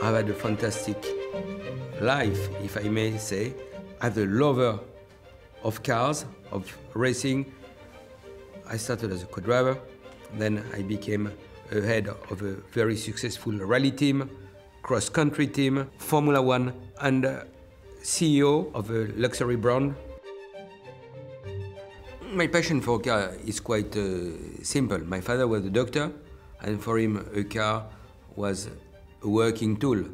I've had a fantastic life, if I may say, as a lover of cars, of racing. I started as a co-driver, then I became a head of a very successful rally team, cross-country team, Formula One, and CEO of a luxury brand. My passion for a car is quite simple. My father was a doctor, and for him a car was a working tool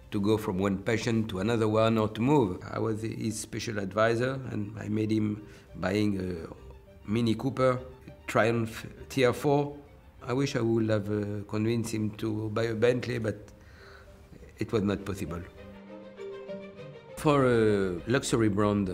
to go from one passion to another one or to move. I was his special advisor, and I made him buying a Mini Cooper Triumph Tier 4. I wish I would have convinced him to buy a Bentley, but it was not possible. For a luxury brand,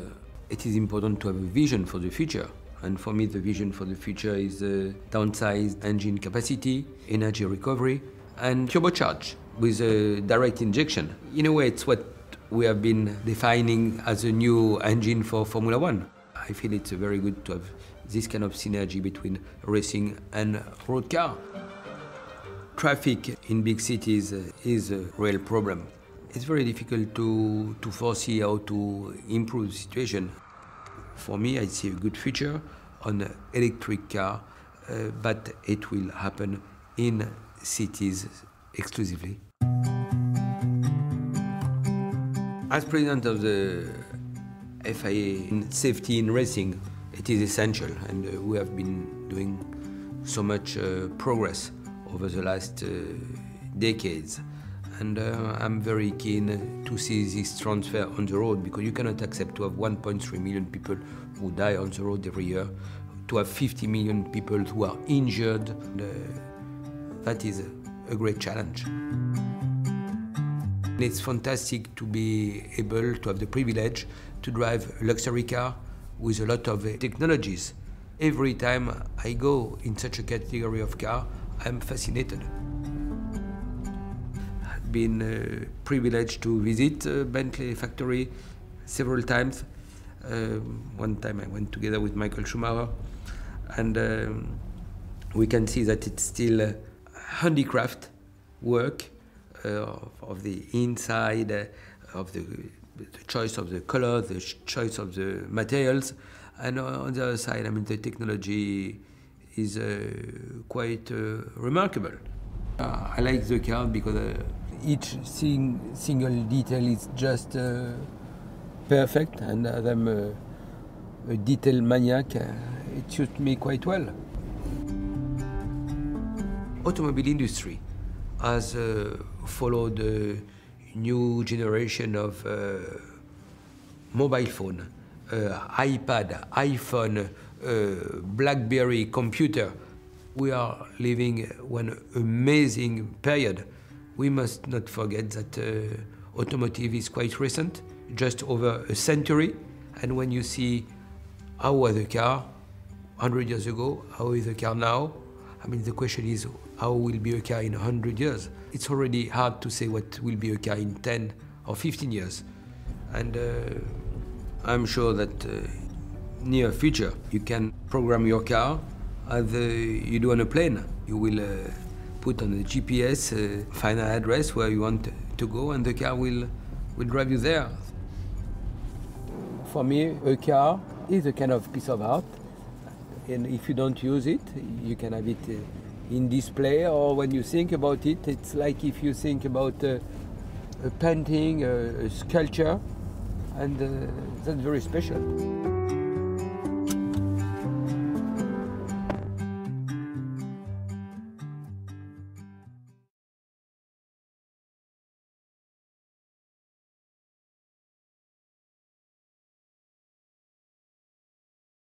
it is important to have a vision for the future. And for me, the vision for the future is downsized engine capacity, energy recovery, and turbocharge with a direct injection. In a way, it's what we have been defining as a new engine for Formula One. I feel it's very good to have this kind of synergy between racing and road car. Traffic in big cities is a real problem. It's very difficult to foresee how to improve the situation. For me, I see a good future on an electric car, but it will happen in cities exclusively. As president of the FIA in safety in racing, it is essential, and we have been doing so much progress over the last decades. And I'm very keen to see this transfer on the road, because you cannot accept to have 1.3 million people who die on the road every year, to have 50 million people who are injured. That is a great challenge. It's fantastic to be able to have the privilege to drive a luxury car with a lot of technologies. Every time I go in such a category of car, I'm fascinated. I've been privileged to visit Bentley factory several times. One time I went together with Michael Schumacher, and we can see that it's still handicraft work of the inside, of the choice of the color, the choice of the materials, and on the other side, I mean, the technology is quite remarkable. I like the car because each single detail is just perfect, and as I'm a detail maniac, it suits me quite well. Automobile industry has followed a new generation of mobile phone, iPad, iPhone, BlackBerry, computer. We are living one amazing period. We must not forget that automotive is quite recent, just over a century. And when you see how was the car 100 years ago, how is the car now, I mean, the question is, how will be a car in 100 years? It's already hard to say what will be a car in 10 or 15 years. And I'm sure that near future, you can program your car as you do on a plane. You will put on the GPS, find an address where you want to go, and the car will drive you there. For me, a car is a kind of piece of art. And if you don't use it, you can have it in display, or when you think about it, it's like if you think about a painting, a sculpture, and that's very special.